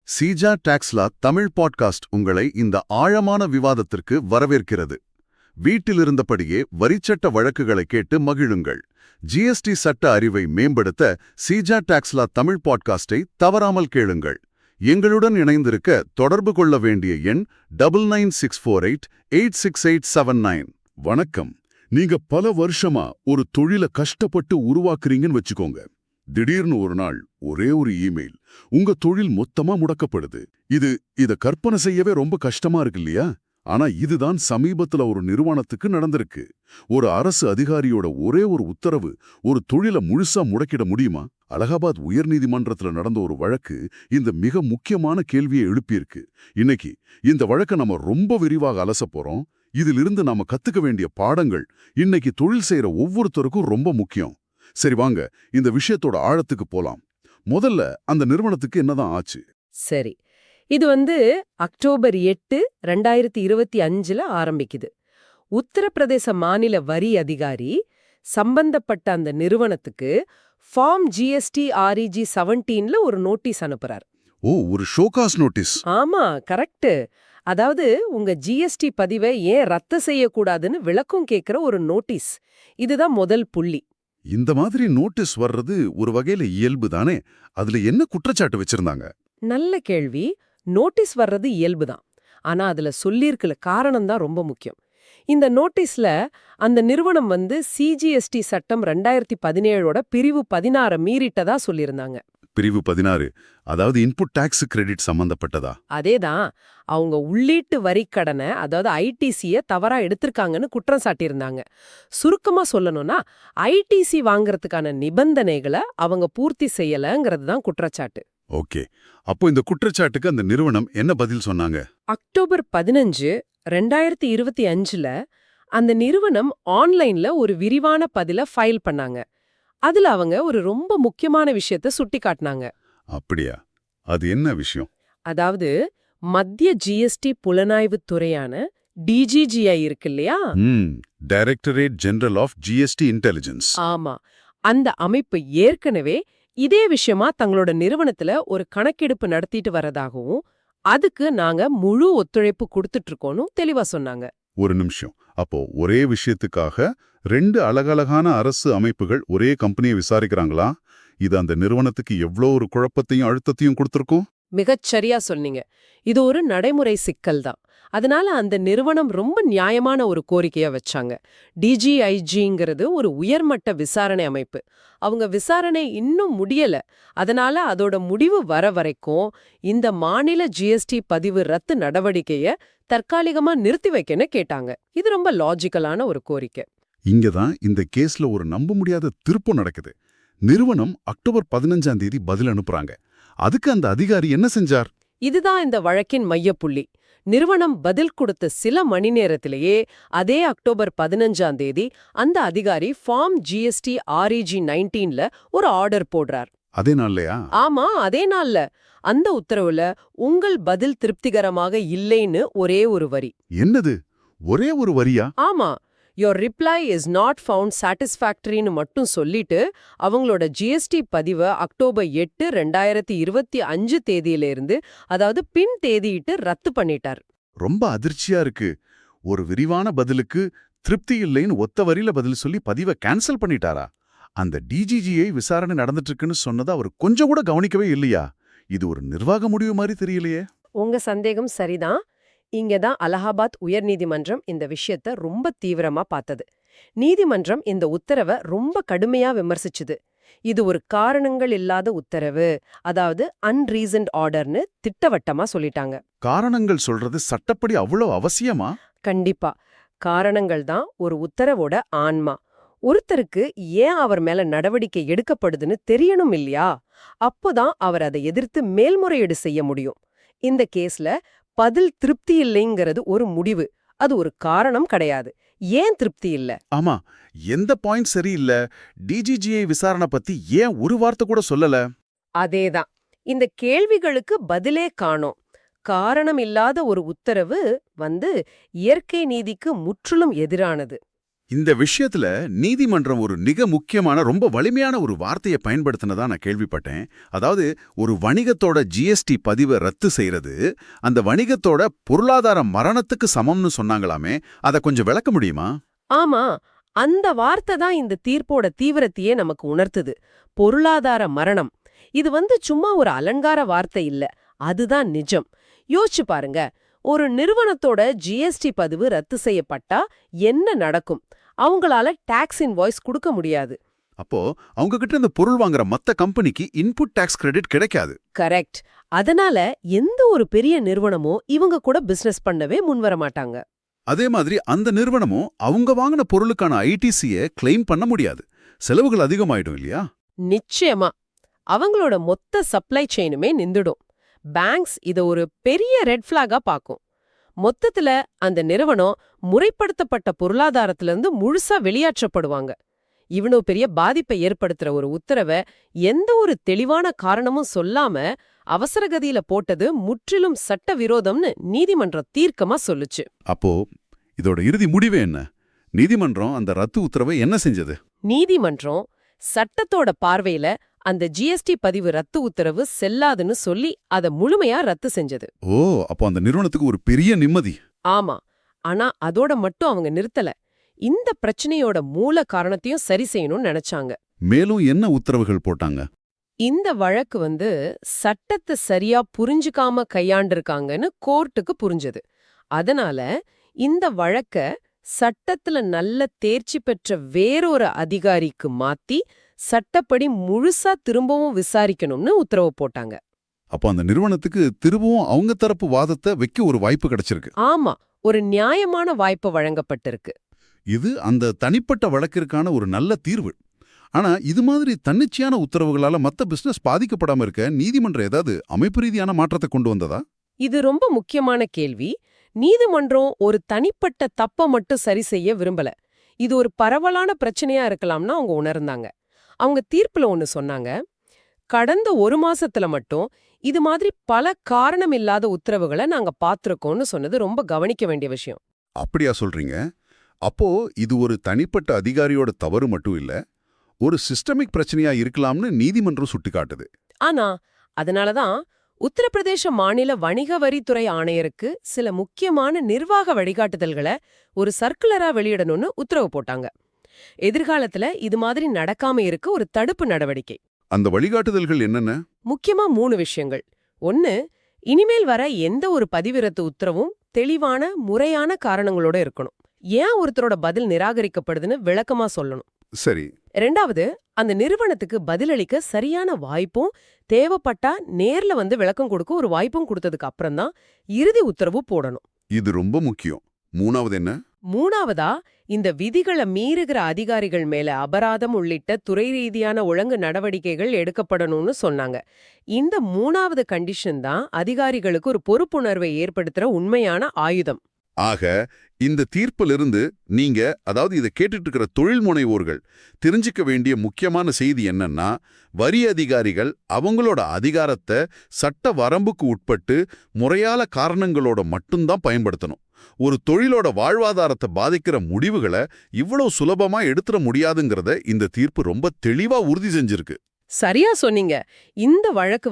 Seeja Taxila Tamil podcast உங்களை இந்த ஆழமான விவாதத்திற்கு வரவேற்கிறது. வீட்டிலிருந்தபடியே வரிச்சட்ட வழக்குகளை கேட்டு மகிழுங்கள். ஜிஎஸ்டி சட்ட அறிவை மேம்படுத்த சீஜா டாக்ஸ்லா தமிழ் பாட்காஸ்டை தவறாமல் கேளுங்கள். எங்களுடன் இணைந்திருக்க தொடர்பு கொள்ள வேண்டிய எண் 9964886879. வணக்கம். நீங்க பல வருஷமா ஒரு தொழில கஷ்டப்பட்டு உருவாக்குறீங்கன்னு வச்சுக்கோங்க. திடீர்னு ஒரு நாள் ஒரே ஒரு இமெயில், உங்க தொழில் மொத்தமா முடக்கப்படுது. இத கற்பனை செய்யவே ரொம்ப கஷ்டமா இருக்கு இல்லையா? ஆனா இதுதான் சமீபத்துல ஒரு நிறுவனத்துக்கு நடந்திருக்கு. ஒரு அரசு அதிகாரியோட ஒரே ஒரு உத்தரவு ஒரு தொழில முழுசா முடக்கிட முடியுமா? அலகாபாத் உயர்நீதிமன்றத்துல நடந்த ஒரு வழக்கு இந்த மிக முக்கியமான கேள்வியை எழுப்பியிருக்கு. இன்னைக்கு இந்த வழக்க நம்ம ரொம்ப விரிவாக அலச போறோம். இதிலிருந்து நாம கத்துக்க வேண்டிய பாடங்கள் இன்னைக்கு தொழில் செய்யற ஒவ்வொருத்தருக்கும் ரொம்ப முக்கியம். சரி, வாங்க இந்த விஷயத்தோட ஆழத்துக்கு போலாம். முதல்ல அந்த நிறுவனத்துக்கு என்னதான் ஆச்சு? சரி, இது அக்டோபர் 8, 2025 ஆரம்பிக்குது. உத்தரப்பிரதேச மாநில வரி அதிகாரி சம்பந்தப்பட்ட அந்த நிறுவனத்துக்கு ஃபார்ம் ஜிஎஸ்டி REG 17ல ஒரு நோட்டீஸ் அனுப்புறார். ஓ, ஒரு ஷோகாஸ் நோட்டீஸ். ஆமா, கரெக்ட். அதாவது உங்க ஜிஎஸ்டி பதிவை ஏன் ரத்து செய்யக்கூடாதுன்னு விளக்கம் கேட்கிற ஒரு நோட்டீஸ். இதுதான் முதல் புள்ளி. இந்த மாதிரி நோட்டீஸ் வர்றது ஒரு வகையில இயல்பு தானே. அதுல என்ன குற்றச்சாட்டு வச்சிருந்தாங்க? நல்ல கேள்வி. நோட்டீஸ் வர்றது இயல்புதான். ஆனா அதுல சொல்லியிருக்கல காரணம் தான் ரொம்ப முக்கியம். இந்த நோட்டீஸ்ல அந்த நிறுவனம் சிஜிஎஸ்டி சட்டம் 2017ஓட பிரிவு 16 மீறிட்டதா சொல்லியிருந்தாங்க. பிரிவு 16, அதாவது இன்புட் டாக்ஸ் கிரெடிட் சம்பந்தப்பட்டதா? அதேதான். அவங்க உள்ளீட்டு வரிக்கடனை, அதாவது ஐடிசிய தவறா எடுத்திருக்காங்கன்னு குற்றம் சாட்டியிருந்தாங்க. சுருக்கமா சொல்லணும்னா ஐடிசி வாங்கறதுக்கான நிபந்தனைகளை அவங்க பூர்த்தி செய்யலங்கிறது தான் குற்றச்சாட்டு. ஓகே, அப்போ இந்த குற்றச்சாட்டுக்கு அந்த நிறுவனம் என்ன பதில் சொன்னாங்க? அக்டோபர் 15, 2025ல அந்த நிறுவனம் ஆன்லைன்ல ஒரு விரிவான பதில ஃபைல் பண்ணாங்க. அதுல அவங்க ஒரு ரொம்ப முக்கியமான விஷயத்த சுட்டிக்காட்டினாங்க. அப்படியா? அது என்ன விஷயம்? அதாவது மத்திய ஜிஎஸ்டி புலனாய்வுத் துறையான டிஜிஜிஐ இருக்கு இல்லையா? Directorate general of GST intelligence. ஆமா, அந்த அமைப்பு ஏற்கனவே இதே விஷயமா தங்களோட நிறுவனத்துல ஒரு கணக்கெடுப்பு நடத்திட்டு வரதாகவும், அதுக்கு நாங்க முழு ஒத்துழைப்பு கொடுத்துட்டு இருக்கோம்னு தெளிவா சொன்னாங்க. ஒரு நிமிஷம். அப்போ ஒரே விஷயத்துக்காக 2 அழகழகான அரசு அமைப்புகள் ஒரே கம்பெனியை விசாரிக்கிறாங்களா? இது அந்த நிறுவனத்துக்கு எவ்வளோ ஒரு குழப்பத்தையும் அழுத்தத்தையும் கொடுத்திருக்கும்? மிகச்சரியா சொன்னீங்க. இது ஒரு நடைமுறை சிக்கல் தான். அதனால அந்த நிறுவனம் ரொம்ப நியாயமான ஒரு கோரிக்கைய வச்சாங்க. டிஜிஐஜிங்கிறது ஒரு உயர்மட்ட விசாரணை அமைப்பு. அவங்க விசாரணை இன்னும் முடியல. அதனால அதோட முடிவு வர வரைக்கும் இந்த மாநில ஜிஎஸ்டி பதிவு ரத்து நடவடிக்கைய தற்காலிகமா நிறுத்தி வைக்கன்னு கேட்டாங்க. இது ரொம்ப லாஜிக்கலான ஒரு கோரிக்கை. இங்கதான் இந்த கேஸ்ல ஒரு நம்ப முடியாத திருப்பம் நடக்குது. நிறுவனம் அக்டோபர் 15ஆம் தேதி பதில் அனுப்புறாங்க. அதுக்கு அந்த அதிகாரி என்ன செஞ்சார்? இதுதான் இந்த வழக்கின் மையப்புள்ளி. நிறுவனம் பதில் கொடுத்த சில மணி நேரத்திலேயே அதே அக்டோபர் 15ஆம் தேதி அந்த அதிகாரி ஃபார்ம் ஜிஎஸ்டி REG 19ல ஒரு ஆர்டர் போடுறார். அதே நாள்லயா? ஆமா, அதே நாள்ல. அந்த உத்தரவுல உங்கள் பதில் திருப்திகரமாக இல்லைன்னு ஒரே ஒரு வரி. என்னது, ஒரே ஒரு வரியா? ஆமா, your reply is not found satisfactoryன்னு மட்டும் சொல்லிட்டு அவங்களோட ஜிஎஸ்டி பதிவை அக்டோபர் 8, 2025 தேதியிலிருந்து, அதாவது பின் தேதியிட்டு ரத்து பண்ணிட்டார். ரொம்ப அதிர்ச்சியா இருக்கு. ஒரு விரிவான பதிலுக்கு திருப்தி இல்லைன்னு ஒத்த வரியில பதில் சொல்லி பதிவை கேன்சல் பண்ணிட்டாரா? அந்த டிஜிஜிஐ விசாரணை நடந்துட்டு இருக்குன்னு சொன்னதை அவர் கொஞ்சம் கூட கவனிக்கவே இல்லையா? இது ஒரு நிர்வாக முடிவு மாதிரி தெரியலையே. உங்க சந்தேகம் சரிதான். இங்கதான் அலகாபாத் உயர்நீதிமன்றம் இந்த விஷயத்த ரொம்ப தீவிரமா பார்த்தது. நீதிமன்றம் இந்த உத்தரவை ரொம்ப கடுமையா விமர்சிச்சுது. இது ஒரு காரணங்கள் இல்லாத உத்தரவு, அதாவது அன்ரீசன்ட் ஆர்டர்னு திட்டவட்டமா சொல்லிட்டாங்க. காரணங்கள் சொல்றது சட்டப்படி அவ்வளவு அவசியமா? கண்டிப்பா. காரணங்கள் தான் ஒரு உத்தரவோட ஆன்மா. ஒருத்தருக்கு ஏன் அவர் மேல நடவடிக்கை எடுக்கப்படுதுன்னு தெரியணும் இல்லையா? அப்போதான் அவர் அதை எதிர்த்து மேல்முறையீடு செய்ய முடியும். இந்த கேஸ்ல பதில் திருப்தி இல்லைங்கிறது ஒரு முடிவு, அது ஒரு காரணம் கிடையாது. ஏன் திருப்தி இல்ல? ஆமா, எந்த பாயிண்ட் சரியில்ல? டிஜிஜிஐ விசாரணை பத்தி ஏன் ஒரு வார்த்தை கூட சொல்லல? அதேதான். இந்த கேள்விகளுக்கு பதிலே காணோம். காரணம் இல்லாத ஒரு உத்தரவு இயற்கை நீதிக்கு முற்றிலும் எதிரானது. இந்த விஷயத்துல நீதிமன்றம் ஒரு மிக முக்கியமான ரொம்ப வலிமையான ஒரு வார்த்தையை பயன்படுத்தினதா நான் கேள்விப்பட்டேன். அதாவது ஒரு வணிகத்தோட ஜிஎஸ்டி பதிவை ரத்து செய்யறது அந்த வணிகத்தோட பொருளாதார மரணத்துக்கு சமம்னு சொன்னாங்களாமே. அதை கொஞ்சம் விளக்க முடியுமா? ஆமா, அந்த வார்த்தை தான் இந்த தீர்ப்போட தீவிரத்தையே நமக்கு உணர்த்துது. பொருளாதார மரணம். இது சும்மா ஒரு அலங்கார வார்த்தை இல்ல, அதுதான் நிஜம். யோசிச்சு பாருங்க, ஒரு நிறுவனத்தோட ஜிஎஸ்டி பதிவு ரத்து செய்யப்பட்டா என்ன நடக்கும்? அவங்களால டாக்ஸ் இன்வாய்ஸ் கொடுக்க முடியாது. அப்போ அவங்க கிட்ட இந்த பொருள் வாங்குற மத்த கம்பெனிக்கு இன்புட் டாக்ஸ் கிரெடிட் கிடைக்காது. கரெக்ட். அதனால எந்த ஒரு பெரிய நிறுவனமோ இவங்க கூட பிசினஸ் பண்ணவே முன்வர மாட்டாங்க. அதே மாதிரி அந்த நிறுவனமும் அவங்க வாங்கின பொருளுக்கான ஐடிசியை கிளைம் பண்ண முடியாது. செலவுகள் அதிகமாயிடும் இல்லையா? நிச்சயமா. அவங்களோட மொத்த சப்ளை செயினுமே நின்றுடும். பேங்க்ஸ் இத ஒரு பெரிய ரெட் ஃபிளாகா பாக்கும். மொத்தத்துல அந்த நிறுவனம் முறைப்படுத்தப்பட்ட பொருளாதாரத்திலிருந்து முழுசா வெளியேற்றப்படுவாங்க. இவ்வளவு பெரிய பாதிப்பை ஏற்படுத்துற ஒரு உத்தரவை எந்த ஒரு தெளிவான காரணமும் சொல்லாம அவசரகதியில போட்டது முற்றிலும் சட்ட விரோதம்னு நீதிமன்றம் தீர்க்கமா சொல்லுச்சு. அப்போ இதோட இறுதி முடிவு என்ன? நீதிமன்றம் அந்த ரத்து உத்தரவை என்ன செஞ்சது? நீதிமன்றம் சட்டத்தோட பார்வையில அந்த ஜிஎஸ்டி பதிவு ரத்து உத்தரவு செல்லாதுன்னு சொல்லி அதை முழுமையா ரத்து செஞ்சது. ஓ, அப்போ அந்த நிறுவனத்துக்கு ஒரு பெரிய நிம்மதி. ஆமா. ஆனா அதோட மட்டும் அவங்க நிறுத்தல. இந்த பிரச்சனையோட மூல காரணத்தையும் சரி செய்யணும்னு நினைச்சாங்க. மேலும் என்ன உத்தரவுகள் போட்டாங்க? இந்த வழக்கு சட்டத்தை சரியா புரிஞ்சுக்காம கையாண்டிருக்காங்கன்னு கோர்ட்டுக்கு புரிஞ்சது. அதனால இந்த வழக்க சட்டத்துல நல்ல தேர்ச்சி பெற்ற வேறொரு அதிகாரிக்கு மாத்தி சட்டப்படி முழுசா திரும்பவும் விசாரிக்கணும்னு உத்தரவு போட்டாங்க. அப்போ அந்த நிறுவனத்துக்கு திரும்பவும் அவங்க தரப்பு வாதத்தை வைக்க ஒரு வாய்ப்பு கிடைச்சிருக்கு. ஆமா, ஒரு நியாயமான வாய்ப்பு வழங்கப்பட்டிருக்கு. இது அந்த தனிப்பட்ட வழக்கிற்கான ஒரு நல்ல தீர்வு. ஆனா இது மாதிரி தன்னிச்சையான உத்தரவுகளால மத்த பிசினஸ் பாதிக்கப்படாம இருக்க நீதிமன்றம் ஏதாவது அமைப்பு ரீதியான மாற்றத்தை கொண்டு வந்ததா? இது ரொம்ப முக்கியமான கேள்வி. நீதிமன்றம் ஒரு தனிப்பட்ட தப்ப மட்டும் சரி செய்ய விரும்பல. இது ஒரு பரவலான பிரச்சனையா இருக்கலாம்னு அவங்க உணர்ந்தாங்க. அவங்க தீர்ப்புல ஒன்னு சொன்னாங்க. கடந்த 1 மாசத்துல மட்டும் இது மாதிரி பல காரணமில்லாத உத்தரவுகளை நாங்க பாத்திருக்கோம்னு சொன்னது ரொம்ப கவனிக்க வேண்டிய விஷயம். அப்படியா சொல்றீங்க? அப்போ இது ஒரு தனிப்பட்ட அதிகாரியோட தவறு மட்டும் இல்ல, ஒரு சிஸ்டமிக் பிரச்சனையா இருக்கலாம்னு நீதிமன்றம் சுட்டிக்காட்டுது. ஆனா அதனாலதான் உத்தரப்பிரதேச மாநில வணிக வரித்துறை ஆணையருக்கு சில முக்கியமான நிர்வாக வழிகாட்டுதல்களை ஒரு சர்க்குலரா வெளியிடணும்னு உத்தரவு போட்டாங்க. எதிர்காலத்துல இது மாதிரி நடக்காம இருக்க ஒரு தடுப்பு நடவடிக்கை. அந்த வழிகாட்டுதல்கள் என்னென்ன? முக்கியமா 3 விஷயங்கள். 1, இனிமேல் வர எந்த ஒரு பதிவிறத்து உத்தரவும் தெளிவான முறையான காரணங்களோட இருக்கணும். ஏன் ஒருத்தரோட பதில் நிராகரிக்கப்படுதுன்னு விளக்கமா சொல்லணும். சரி. 2வது, அந்த நிறுவனத்துக்கு பதிலளிக்க சரியான வாய்ப்பும், தேவைப்பட்டா நேர்ல விளக்கம் கொடுக்க ஒரு வாய்ப்பும் கொடுத்ததுக்கு அப்புறம் தான் இறுதி உத்தரவு போடணும். இது ரொம்ப முக்கியம். 3வது என்ன? 3வதா, இந்த விதிகளை மீறுகிற அதிகாரிகள் மேல அபராதம் உள்ளிட்ட துறை ரீதியான ஒழுங்கு நடவடிக்கைகள் எடுக்கப்படணும்னு சொன்னாங்க. இந்த 3வது கண்டிஷன் தான் அதிகாரிகளுக்கு ஒரு பொறுப்புணர்வை ஏற்படுத்துற உண்மையான ஆயுதம். ஆக இந்த தீர்ப்பிலிருந்து நீங்க, அதாவது இதை கேட்டுட்டு இருக்கிற தொழில் முனைவோர்கள் தெரிஞ்சுக்க வேண்டிய முக்கியமான செய்தி என்னன்னா, வரி அதிகாரிகள் அவங்களோட அதிகாரத்தை சட்ட வரம்புக்கு உட்பட்டு முறையான காரணங்களோட மட்டும்தான் பயன்படுத்தணும். ஒரு தொழிலோட வாழ்வாதாரத்தை பாதிக்கிற முடிவுகளை இவ்வளவு சுலபமா எடுத்துட முடியாதுங்கிறத இந்த தீர்ப்பு ரொம்ப தெளிவா உறுதி செஞ்சிருக்கு. சரியா சொன்னீங்க. இந்த வழக்கு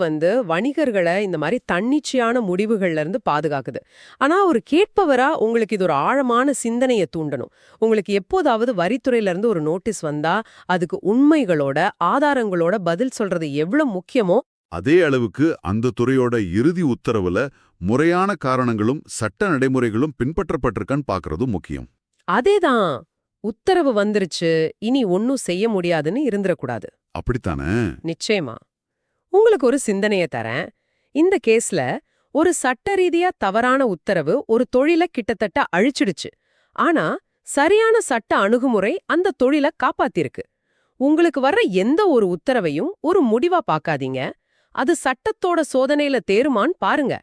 வணிகர்களை இந்த மாதிரி தன்னிச்சையான முடிவுகள்ல இருந்து பாதுகாக்குது. ஆனா ஒரு கேட்பவரா உங்களுக்கு இது ஒரு ஆழமான சிந்தனையை தூண்டணும். உங்களுக்கு எப்போதாவது வரித்துறையில இருந்து ஒரு நோட்டீஸ் வந்தா அதுக்கு உண்மைகளோட ஆதாரங்களோட பதில் சொல்றது எவ்வளவு முக்கியமோ, அதே அளவுக்கு அந்த துறையோட இறுதி உத்தரவுல முறையான காரணங்களும் சட்ட நடைமுறைகளும் பின்பற்றப்பட்டிருக்கான்னு பார்க்கறதும் முக்கியம். அதேதான். உத்தரவு வந்துருச்சு, இனி ஒன்னும் செய்ய முடியாதுன்னு இருந்துடக்கூடாது. அப்படித்தானே? நிச்சயமா. உங்களுக்கு ஒரு சிந்தனைய தரேன். இந்த கேஸ்ல ஒரு சட்ட ரீதியா தவறான உத்தரவு ஒரு தொழிலை கிட்டத்தட்ட அழிச்சிடுச்சு. ஆனா சரியான சட்ட அணுகுமுறை அந்த தொழிலை காப்பாத்திருக்கு. உங்களுக்கு வர்ற எந்த ஒரு உத்தரவையும் ஒரு முடிவா பார்க்காதீங்க. அது சட்டத்தோட சோதனையில தேருமான்னு பாருங்க.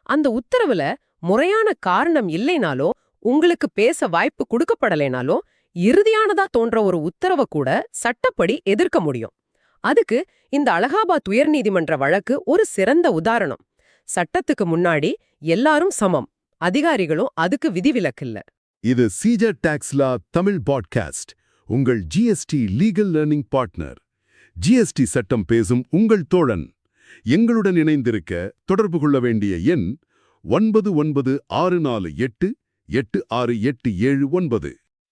அந்த உத்தரவுல முறையான காரணம் இல்லைனாலோ, உங்களுக்கு பேச வாய்ப்பு கொடுக்கப்படலைனாலோ, இறுதியானதா தோன்ற ஒரு உத்தரவை கூட சட்டப்படி எதிர்க்க முடியும். அதுக்கு இந்த அலகாபாத் உயர்நீதிமன்ற வழக்கு ஒரு சிறந்த உதாரணம். சட்டத்துக்கு முன்னாடி எல்லாரும் சமம், அதிகாரிகளும் அதுக்கு விதிவிலக்கில்ல. இது சீஜர் டாக்ஸ்லா தமிழ் பாட்காஸ்ட், உங்கள் GST legal learning partner. GST சட்டம் பேசும் உங்கள் தோழன். எங்களுடன் இணைந்திருக்க தொடர்பு கொள்ள வேண்டிய எண் 9964886879.